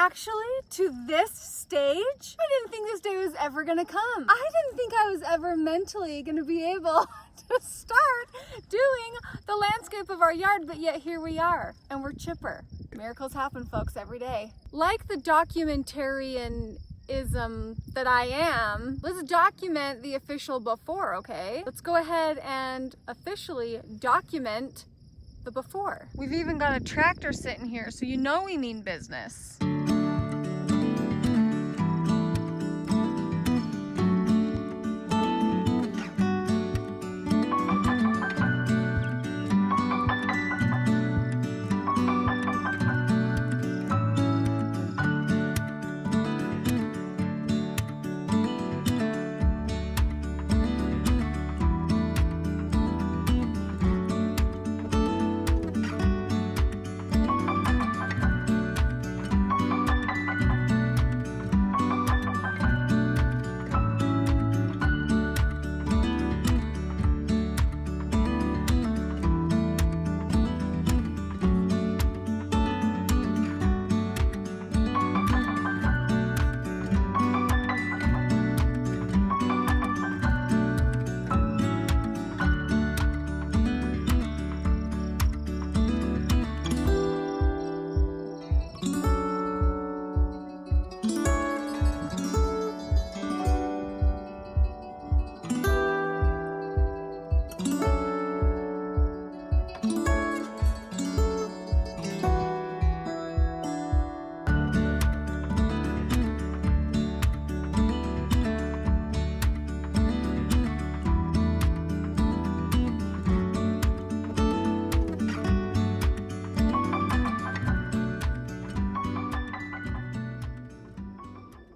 actually to this stage, I didn't think this day was ever gonna come. I didn't think I was ever mentally gonna be able to start doing the landscape of our yard, but yet here we are, and we're chipper. Miracles happen, folks, every day. Like the documentarianism that I am, let's document the official before, okay? Let's go ahead and officially document the before. We've even got a tractor sitting here, so you know we mean business.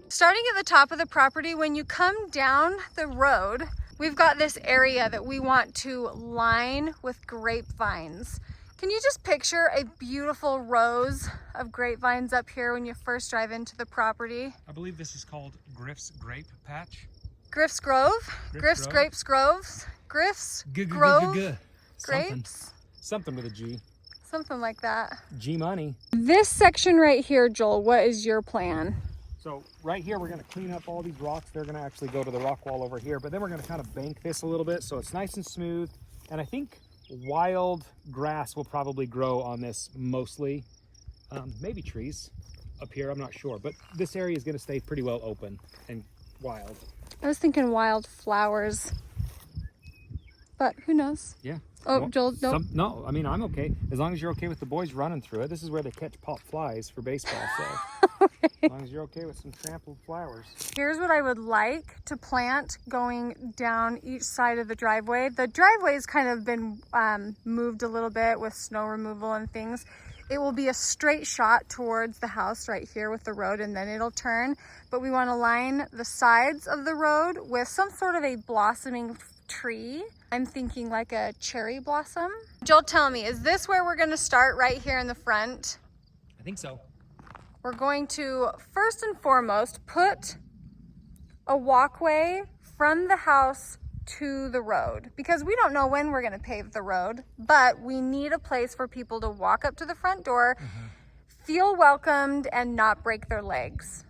Starting at the top of the property, when you come down the road, we've got this area that we want to line with grapevines. Can you just picture a beautiful rows of grapevines up here when you first drive into the property? I believe this is called Griff's Grape Patch. Griff's Grove? Griff's Grapes Groves? Griff's Grove? Grapes? Something with a G. Something like that. G money. This section right here, Joel, what is your plan? So right here, we're going to clean up all these rocks. They're going to actually go to the rock wall over here, but then we're going to kind of bank this a little bit so it's nice and smooth. And I think wild grass will probably grow on this mostly. Maybe trees up here, I'm not sure, but this area is going to stay pretty well open and wild. I was thinking wild flowers, but who knows? Yeah. Oh, Well, Joel, nope. No, I mean, I'm okay. As long as you're okay with the boys running through it. This is where they catch pop flies for baseball, so Okay. as long as you're okay with some trampled flowers. Here's what I would like to plant going down each side of the driveway. The driveway's kind of been moved a little bit with snow removal and things. It will be a straight shot towards the house right here with the road, and then it'll turn. But we want to line the sides of the road with some sort of a blossoming tree. I'm thinking like a cherry blossom. Joel, tell me, is this where we're going to start right here in the front? I think so. We're going to first and foremost put a walkway from the house to the road, because we don't know when we're going to pave the road, but we need a place for people to walk up to the front door, feel welcomed, and not break their legs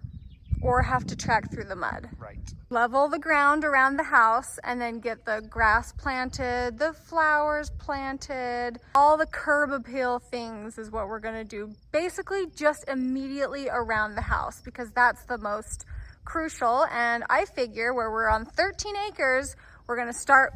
or have to track through the mud. Right. Level the ground around the house and then get the grass planted, the flowers planted, all the curb appeal things is what we're going to do. Basically just immediately around the house, because that's the most crucial. And I figure where we're on 13 acres, we're going to start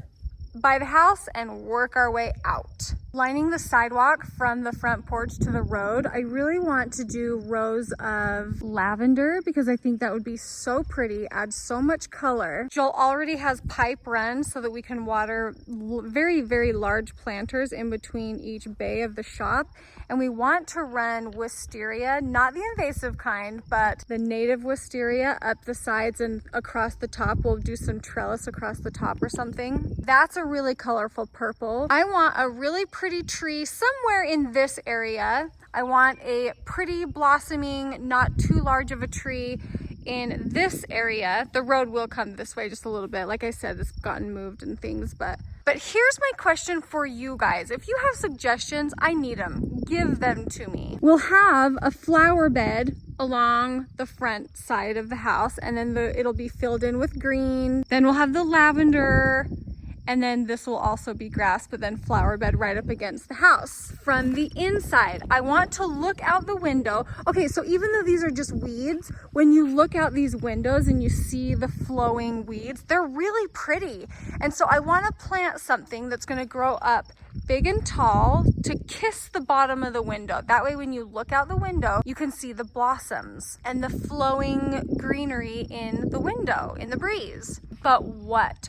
by the house and work our way out. Lining the sidewalk from the front porch to the road, I really want to do rows of lavender because I think that would be so pretty, add so much color. Joel already has pipe run so that we can water very, very large planters in between each bay of the shop. And we want to run wisteria, not the invasive kind, but the native wisteria up the sides and across the top. We'll do some trellis across the top or something. That's a really colorful purple. I want a really pretty tree somewhere in this area. I want a pretty blossoming, not too large of a tree in this area. The road will come this way just a little bit. Like I said, it's gotten moved and things, but But here's my question for you guys. If you have suggestions, I need them. Give them to me. We'll have a flower bed along the front side of the house, and then it'll be filled in with green. Then we'll have the lavender, and then this will also be grass, but then flower bed right up against the house. From the inside, I want to look out the window. Okay, so even though these are just weeds, when you look out these windows and you see the flowing weeds, they're really pretty. And so I want to plant something that's going to grow up big and tall to kiss the bottom of the window. That way when you look out the window, you can see the blossoms and the flowing greenery in the window, in the breeze. But what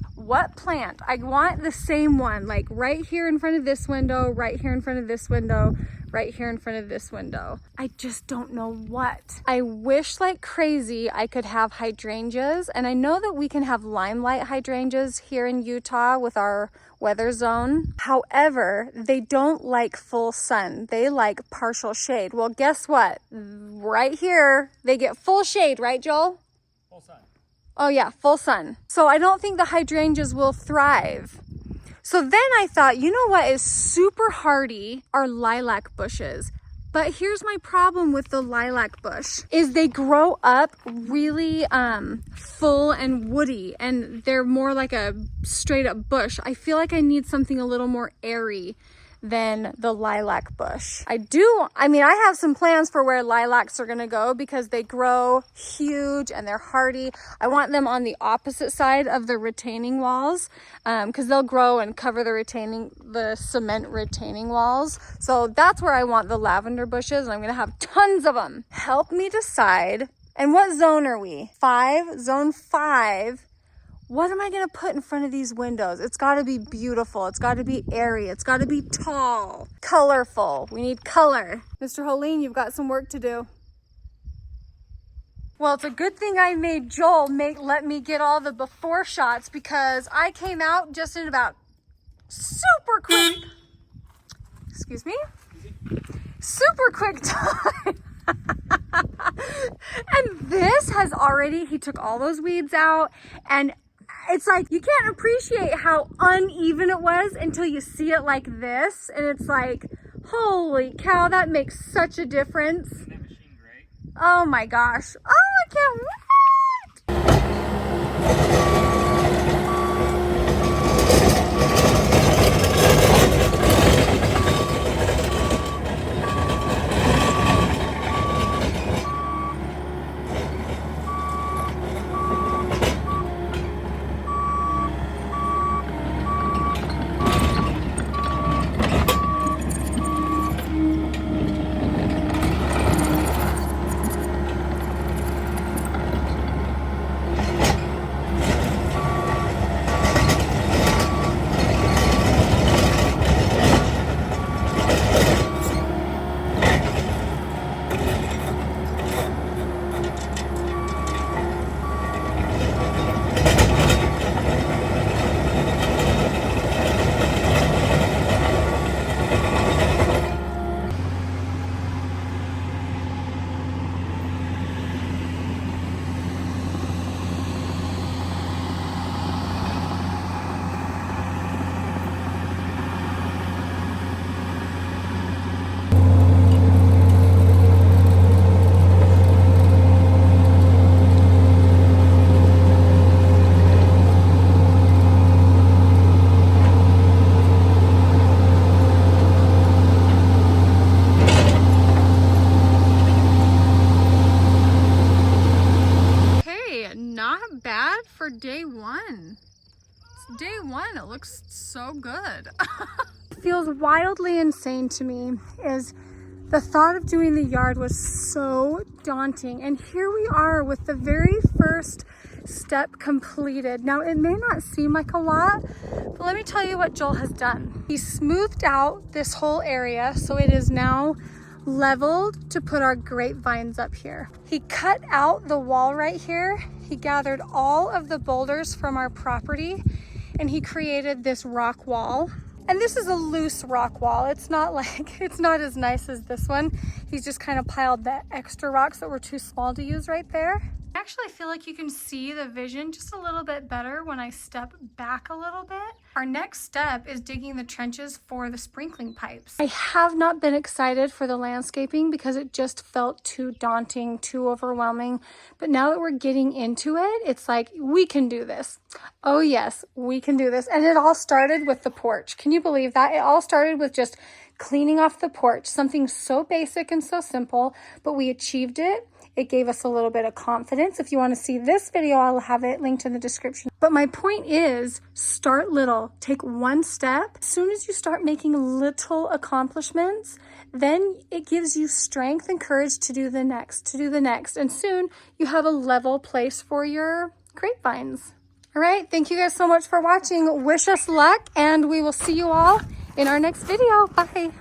plant? I want the same one, like right here in front of this window, right here in front of this window, right here in front of this window. I just don't know what. I wish like crazy I could have hydrangeas, and I know that we can have limelight hydrangeas here in Utah with our weather zone. However, they don't like full sun. They like partial shade. Well, guess what? Right here, they get full shade, right, Joel? Full sun. Oh yeah, full sun. So I don't think the hydrangeas will thrive. So then I thought, you know what is super hardy are lilac bushes. But here's my problem with the lilac bush is they grow up really full and woody, and they're more like a straight up bush. I feel like I need something a little more airy than the lilac bush. I have some plans for where lilacs are gonna go because they grow huge and they're hardy. I want them on the opposite side of the retaining walls because they'll grow and cover the cement retaining walls. So that's where I want the lavender bushes, and I'm gonna have tons of them. Help me decide. And what zone are we? 5, zone 5. What am I gonna put in front of these windows? It's gotta be beautiful. It's gotta be airy. It's gotta be tall, colorful. We need color. Mr. Hoellein, you've got some work to do. Well, it's a good thing I made Joel let me get all the before shots because I came out just in about super quick, excuse me, super quick time. And this has already, he took all those weeds out, and it's like you can't appreciate how uneven it was until you see it like this, and it's like, holy cow, that makes such a difference. Isn't that machine great? Oh my gosh. Oh, I can't wait. For day one. It's day one, it looks so good. Feels wildly insane to me is the thought of doing the yard was so daunting, and here we are with the very first step completed. Now it may not seem like a lot, but let me tell you what Joel has done. He smoothed out this whole area so it is now leveled to put our grapevines up here. He cut out the wall right here. He gathered all of the boulders from our property and he created this rock wall. And this is a loose rock wall. It's not as nice as this one. He's just kind of piled the extra rocks that were too small to use right there. I actually feel like you can see the vision just a little bit better when I step back a little bit. Our next step is digging the trenches for the sprinkling pipes. I have not been excited for the landscaping because it just felt too daunting, too overwhelming. But now that we're getting into it, it's like, we can do this. Oh yes, we can do this. And it all started with the porch. Can you believe that? It all started with just cleaning off the porch, something so basic and so simple, but we achieved it. It gave us a little bit of confidence. If you want to see this video, I'll have it linked in the description. But my point is, start little, take one step. As soon as you start making little accomplishments, then it gives you strength and courage to do the next, And soon you have a level place for your grapevines. All right, thank you guys so much for watching. Wish us luck, and we will see you all in our next video. Bye.